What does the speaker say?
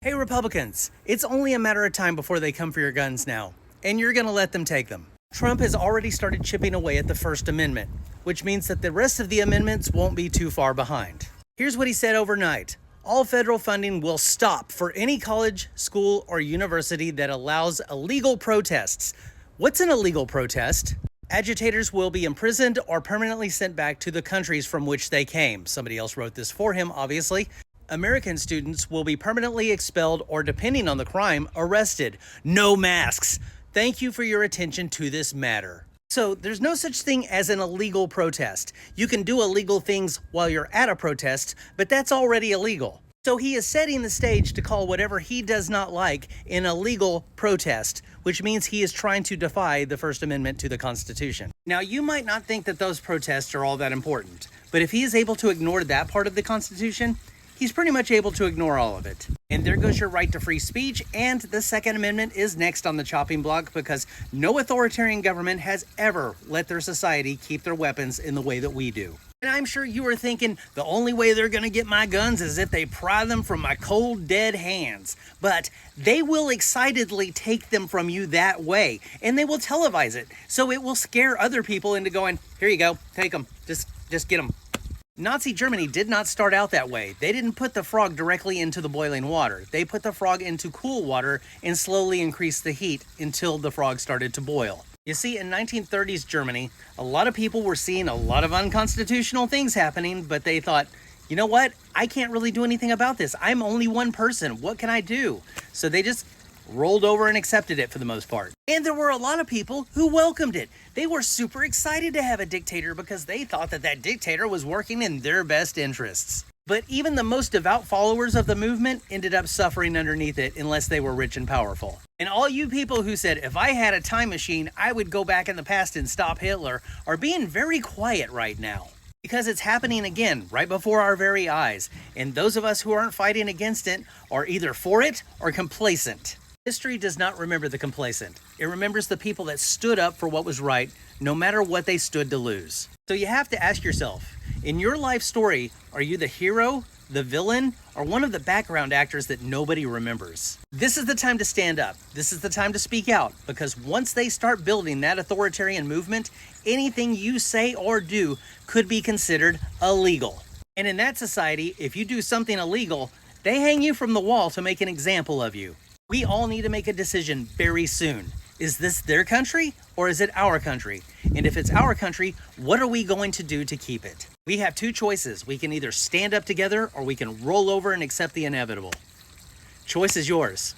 Hey Republicans, it's only a matter of time before they come for your guns now, and you're gonna let them take them. Trump has already started chipping away at the First Amendment, which means that the rest of the amendments won't be too far behind. Here's what he said overnight. All federal funding will stop for any college, school, or university that allows illegal protests. What's an illegal protest? Agitators will be imprisoned or permanently sent back to the countries from which they came. Somebody else wrote this for him, obviously. American students will be permanently expelled or, depending on the crime, arrested. No masks. Thank you for your attention to this matter. So there's no such thing as an illegal protest. You can do illegal things while you're at a protest, but that's already illegal. So he is setting the stage to call whatever he does not like an illegal protest, which means he is trying to defy the First Amendment to the Constitution. Now, you might not think that those protests are all that important, but if he is able to ignore that part of the Constitution, he's pretty much able to ignore all of it. And there goes your right to free speech, and the Second Amendment is next on the chopping block because no authoritarian government has ever let their society keep their weapons in the way that we do. And I'm sure you are thinking, the only way they're gonna get my guns is if they pry them from my cold, dead hands. But they will excitedly take them from you that way, and they will televise it. So it will scare other people into going, here you go, take them, just get them. Nazi Germany did not start out that way. They didn't put the frog directly into the boiling water. They put the frog into cool water and slowly increased the heat until the frog started to boil. You see, in 1930s Germany, a lot of people were seeing a lot of unconstitutional things happening, but they thought, you know what? I can't really do anything about this. I'm only one person. What can I do? So they just rolled over and accepted it for the most part. And there were a lot of people who welcomed it. They were super excited to have a dictator because they thought that that dictator was working in their best interests. But even the most devout followers of the movement ended up suffering underneath it unless they were rich and powerful. And all you people who said, if I had a time machine, I would go back in the past and stop Hitler, are being very quiet right now. Because it's happening again, right before our very eyes. And those of us who aren't fighting against it are either for it or complacent. History does not remember the complacent. It remembers the people that stood up for what was right, no matter what they stood to lose. So you have to ask yourself, in your life story, are you the hero, the villain, or one of the background actors that nobody remembers? This is the time to stand up. This is the time to speak out, because once they start building that authoritarian movement, anything you say or do could be considered illegal. And in that society, if you do something illegal, they hang you from the wall to make an example of you. We all need to make a decision very soon. Is this their country or is it our country? And if it's our country, what are we going to do to keep it? We have two choices. We can either stand up together or we can roll over and accept the inevitable. Choice is yours.